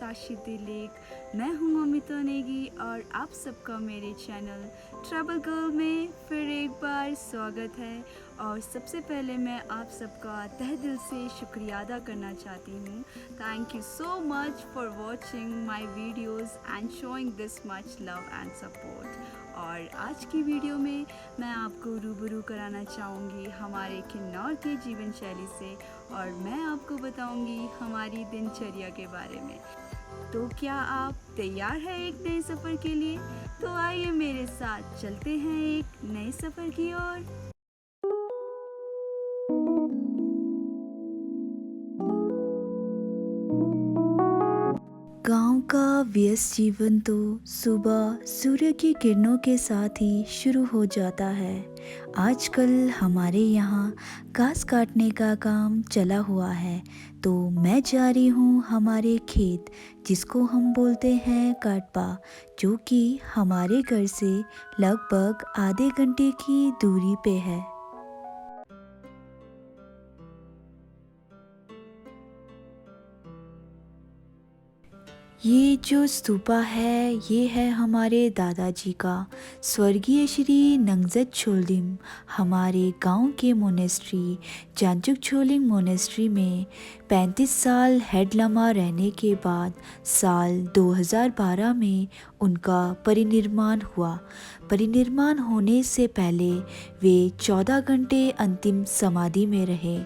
साक्षी दिलीक। मैं हूँ अमिता नेगी और आप सबका मेरे चैनल ट्रैवल गर्ल में फिर एक बार स्वागत है। और सबसे पहले मैं आप सबका तहे दिल से शुक्रिया अदा करना चाहती हूँ। Thank you so much for watching my videos and showing this much love and support. और आज की वीडियो में मैं आपको रूबरू कराना चाहूँगी हमारे किन्नौर के जीवन शैली से, और मैं आपको बताऊँगी हमारी दिनचर्या के बारे में। तो क्या आप तैयार हैं एक नए सफ़र के लिए? तो आइए मेरे साथ चलते हैं एक नए सफ़र की ओर। गांव का व्यस्त जीवन तो सुबह सूर्य की किरणों के साथ ही शुरू हो जाता है। आजकल हमारे यहाँ घास काटने का काम चला हुआ है, तो मैं जा रही हूँ हमारे खेत, जिसको हम बोलते हैं काटपा, जो कि हमारे घर से लगभग आधे घंटे की दूरी पे है। ये जो स्तूपा है, ये है हमारे दादाजी का, स्वर्गीय श्री नंगजत छोलिम। हमारे गांव के मोनेस्ट्री जांजुक छोलिंग मोनेस्ट्री में 35 साल हेड लमा रहने के बाद साल 2012 में उनका परिनिर्माण हुआ। परिनिर्माण होने से पहले वे 14 घंटे अंतिम समाधि में रहे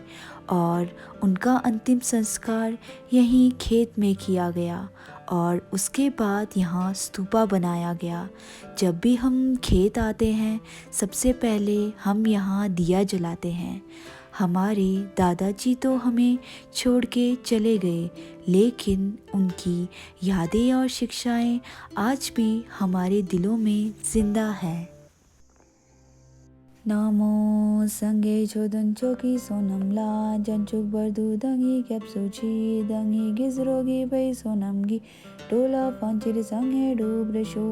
और उनका अंतिम संस्कार यहीं खेत में किया गया और उसके बाद यहाँ स्तूपा बनाया गया। जब भी हम खेत आते हैं, सबसे पहले हम यहाँ दिया जलाते हैं। हमारे दादाजी तो हमें छोड़ के चले गए, लेकिन उनकी यादें और शिक्षाएं आज भी हमारे दिलों में जिंदा हैं। नामो संगे छोदन चोकी सोनमला जंचुक बर्दू दंगी कैप्सुची दंगी गिजरोगी बै सोनमगी टोला पंचिर संगे डूब्रेशो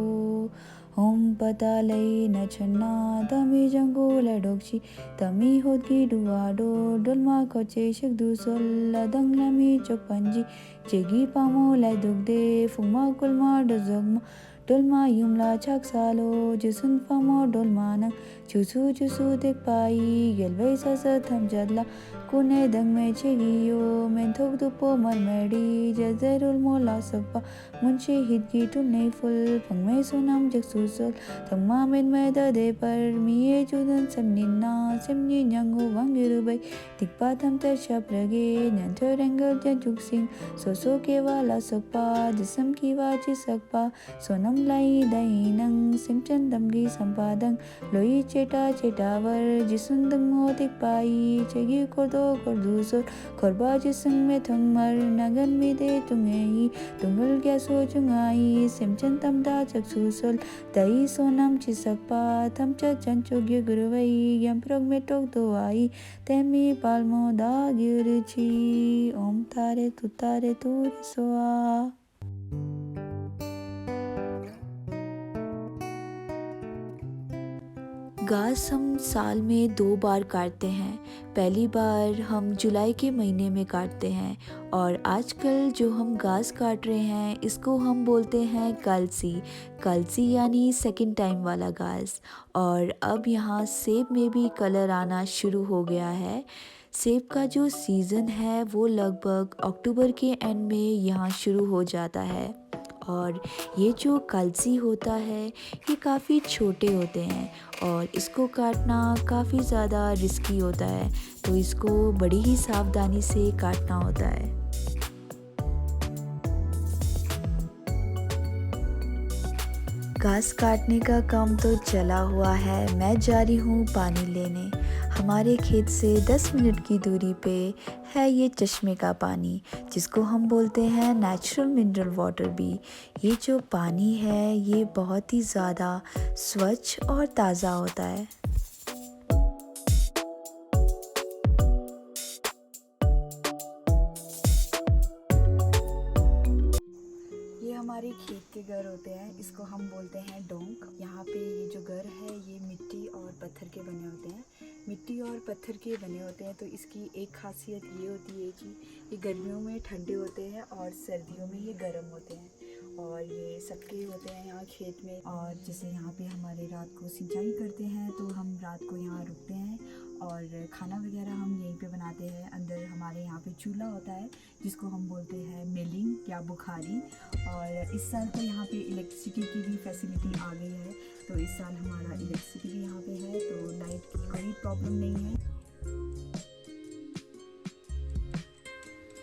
होम पता लई न छन्ना तमी जंगो लडोक्ची तमी होदगी डुवाडो डोलमा खोचे शिकदू सोल्ला दंगलामी चोक पंजी जेगी पामो लाई दुगदे फुमा कुलमा डोजोगमा डोलमा युमला छाक सालो जिसुन फामो डोलमा नंग चुसु चुसु देख पाई गेलवै ससा थमजदला कुने दंग में छेगियो मेंथोक दुपो मरमेडी जजरुल मोला सकपा मुंशी हिदगी टुने फुल फंगमे सोनाम जगसुसल थम्मा मेन में दे पर मिये जुदन समनिना समनी न्यांगो वांगिरुबै दिक्पा थमतर शप्रगे न्यांथो रेंगल जंजुक सिंह सोसो के वाला सकपा जिसम की वाची सकपा सोनम लाई दाई नंग सिमचन दमगी संपादंग लोई चेटा चेटावर जिसुंदंग मोदिक पाई चेगी कोदो कोर्दुसोर कोरबा जिसंग में थंगमर नगन में दे तुंगेई तुंगल गैसो चुंगाई सिमचन तमदा चकसुसोल दई सोनम चिसकपा थमचक चंचोग्य गुरुवई यंप्रग में टोक दो आई तेमी पालमो दा गिरची ओम तारे तुरे सोआ। घास हम साल में 2 बार काटते हैं। पहली बार हम जुलाई के महीने में काटते हैं और आजकल जो हम घास काट रहे हैं इसको हम बोलते हैं कलसी। कलसी यानी सेकंड टाइम वाला घास। और अब यहाँ सेब में भी कलर आना शुरू हो गया है। सेब का जो सीज़न है वो लगभग अक्टूबर के एंड में यहाँ शुरू हो जाता है। और ये जो कलसी होता है ये काफ़ी छोटे होते हैं और इसको काटना काफ़ी ज़्यादा रिस्की होता है, तो इसको बड़ी ही सावधानी से काटना होता है। घास काटने का काम तो चला हुआ है, मैं जा रही हूँ पानी लेने। हमारे खेत से 10 मिनट की दूरी पे है ये चश्मे का पानी, जिसको हम बोलते हैं नेचुरल मिनरल वाटर भी। ये जो पानी है ये बहुत ही ज़्यादा स्वच्छ और ताज़ा होता है। ये हमारे खेत के घर होते हैं, इसको हम बोलते हैं डोंक। यहाँ पे ये जो घर है ये मिट्टी और पत्थर के बने होते हैं। मिट्टी और पत्थर के बने होते हैं, तो इसकी एक खासियत ये होती है कि ये गर्मियों में ठंडे होते हैं और सर्दियों में ये गर्म होते हैं। और ये सबके होते हैं यहाँ खेत में। और जैसे यहाँ पे हमारे रात को सिंचाई करते हैं तो हम रात को यहाँ रुकते हैं और खाना वगैरह हम यहीं पे बनाते हैं। अंदर हमारे यहाँ पे चूल्हा होता है जिसको हम बोलते हैं मिलिंग या बुखारी। और इस साल तो यहाँ पे इलेक्ट्रिसिटी की भी फैसिलिटी आ गई है, तो इस साल हमारा इलेक्ट्रिसिटी भी यहाँ पे है, तो लाइट की कोई प्रॉब्लम नहीं है।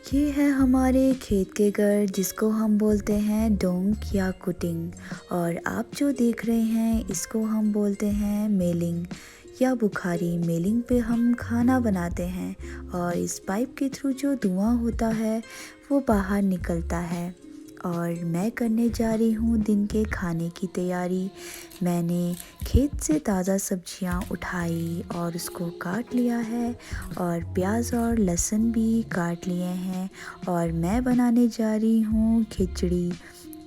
ये है हमारे खेत के घर जिसको हम बोलते हैं डोंक या कुटिंग। और आप जो देख रहे हैं इसको हम बोलते हैं मेलिंग या बुखारी। मेलिंग पे हम खाना बनाते हैं और इस पाइप के थ्रू जो धुआं होता है वो बाहर निकलता है। और मैं करने जा रही हूँ दिन के खाने की तैयारी। मैंने खेत से ताज़ा सब्जियाँ उठाई और उसको काट लिया है और प्याज और लहसुन भी काट लिए हैं। और मैं बनाने जा रही हूँ खिचड़ी।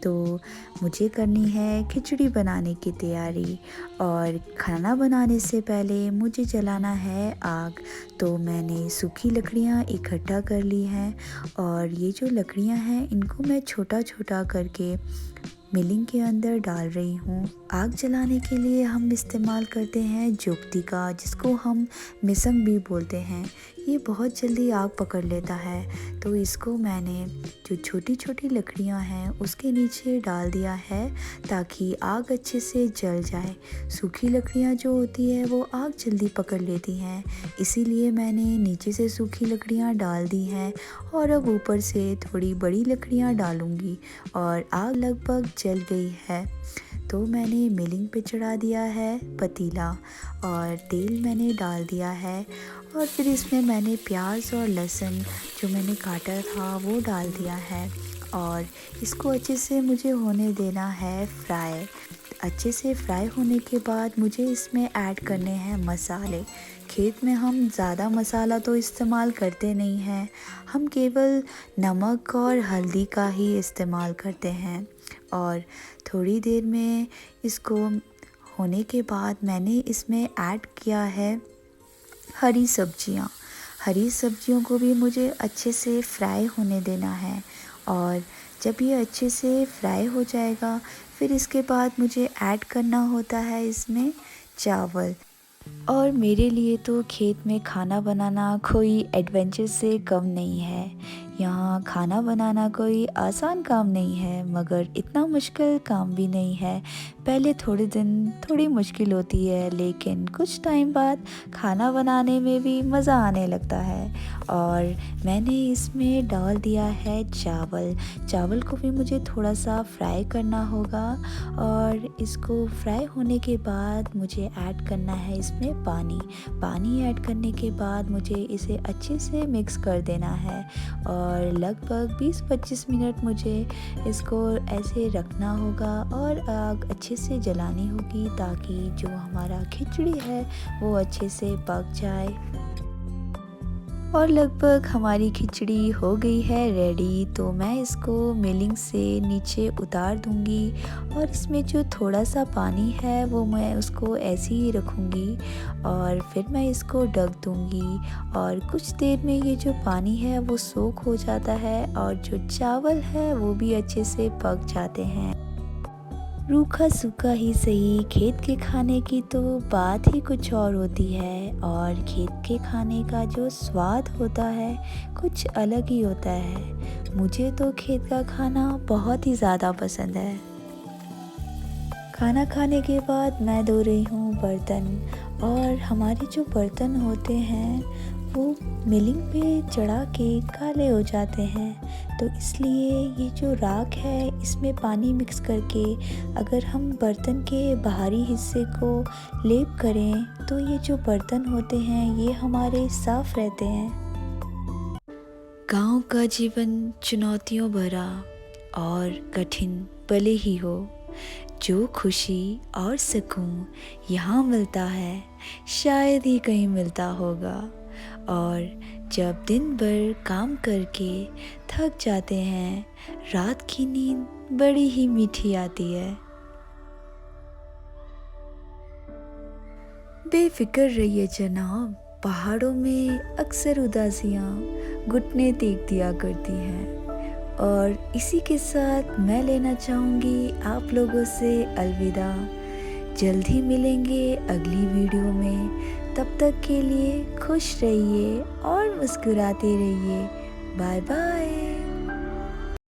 तो मुझे करनी है खिचड़ी बनाने की तैयारी। और खाना बनाने से पहले मुझे जलाना है आग। तो मैंने सूखी लकड़ियाँ इकट्ठा कर ली हैं और ये जो लकड़ियाँ हैं इनको मैं छोटा छोटा करके मिलिंग के अंदर डाल रही हूँ। आग जलाने के लिए हम इस्तेमाल करते हैं जोगती का, जिसको हम मिसंग भी बोलते हैं। ये बहुत जल्दी आग पकड़ लेता है, तो इसको मैंने जो छोटी छोटी लकड़ियाँ हैं उसके नीचे डाल दिया है ताकि आग अच्छे से जल जाए। सूखी लकड़ियाँ जो होती है वो आग जल्दी पकड़ लेती हैं, इसीलिए मैंने नीचे से सूखी लकड़ियाँ डाल दी हैं और अब ऊपर से थोड़ी बड़ी लकड़ियाँ डालूँगी। और आग लगभग जल गई है तो मैंने मिलिंग पे चढ़ा दिया है पतीला और तेल मैंने डाल दिया है। और फिर इसमें मैंने प्याज और लहसुन जो मैंने काटा था वो डाल दिया है और इसको अच्छे से मुझे होने देना है फ्राई। अच्छे से फ्राई होने के बाद मुझे इसमें ऐड करने हैं मसाले। खेत में हम ज़्यादा मसाला तो इस्तेमाल करते नहीं हैं, हम केवल नमक और हल्दी का ही इस्तेमाल करते हैं। और थोड़ी देर में इसको होने के बाद मैंने इसमें ऐड किया है हरी सब्जियाँ। हरी सब्जियों को भी मुझे अच्छे से फ्राई होने देना है। और जब ये अच्छे से फ्राई हो जाएगा फिर इसके बाद मुझे ऐड करना होता है इसमें चावल। और मेरे लिए तो खेत में खाना बनाना कोई एडवेंचर से कम नहीं है। यहाँ खाना बनाना कोई आसान काम नहीं है, मगर इतना मुश्किल काम भी नहीं है। पहले थोड़े दिन थोड़ी मुश्किल होती है, लेकिन कुछ टाइम बाद खाना बनाने में भी मज़ा आने लगता है। और मैंने इसमें डाल दिया है चावल। चावल को भी मुझे थोड़ा सा फ्राई करना होगा और इसको फ्राई होने के बाद मुझे ऐड करना है इसमें पानी। पानी ऐड करने के बाद मुझे इसे अच्छे से मिक्स कर देना है और लगभग 20-25 मिनट मुझे इसको ऐसे रखना होगा और आग अच्छे से जलानी होगी ताकि जो हमारा खिचड़ी है वो अच्छे से पक जाए। और लगभग हमारी खिचड़ी हो गई है रेडी, तो मैं इसको मिलिंग से नीचे उतार दूंगी और इसमें जो थोड़ा सा पानी है वो मैं उसको ऐसे ही रखूंगी और फिर मैं इसको ढक दूंगी। और कुछ देर में ये जो पानी है वो सोख हो जाता है और जो चावल है वो भी अच्छे से पक जाते हैं। रूखा सूखा ही सही, खेत के खाने की तो बात ही कुछ और होती है। और खेत के खाने का जो स्वाद होता है कुछ अलग ही होता है। मुझे तो खेत का खाना बहुत ही ज़्यादा पसंद है। खाना खाने के बाद मैं धो रही हूँ बर्तन। और हमारे जो बर्तन होते हैं वो मिलिंग पे चढ़ा के काले हो जाते हैं, तो इसलिए ये जो राख है इसमें पानी मिक्स करके अगर हम बर्तन के बाहरी हिस्से को लेप करें तो ये जो बर्तन होते हैं ये हमारे साफ रहते हैं। गांव का जीवन चुनौतियों भरा और कठिन भले ही हो, जो खुशी और सुकून यहाँ मिलता है शायद ही कहीं मिलता होगा। और जब दिन भर काम करके थक जाते हैं, रात की नींद बड़ी ही मीठी आती है। बेफिक्र रहिए जनाब, पहाड़ों में अक्सर उदासियाँ घुटने टेक दिया करती हैं। और इसी के साथ मैं लेना चाहूँगी आप लोगों से अलविदा। जल्द ही मिलेंगे अगली वीडियो में। तब तक के लिए खुश रहिए और मुस्कुराते रहिए। Bye bye.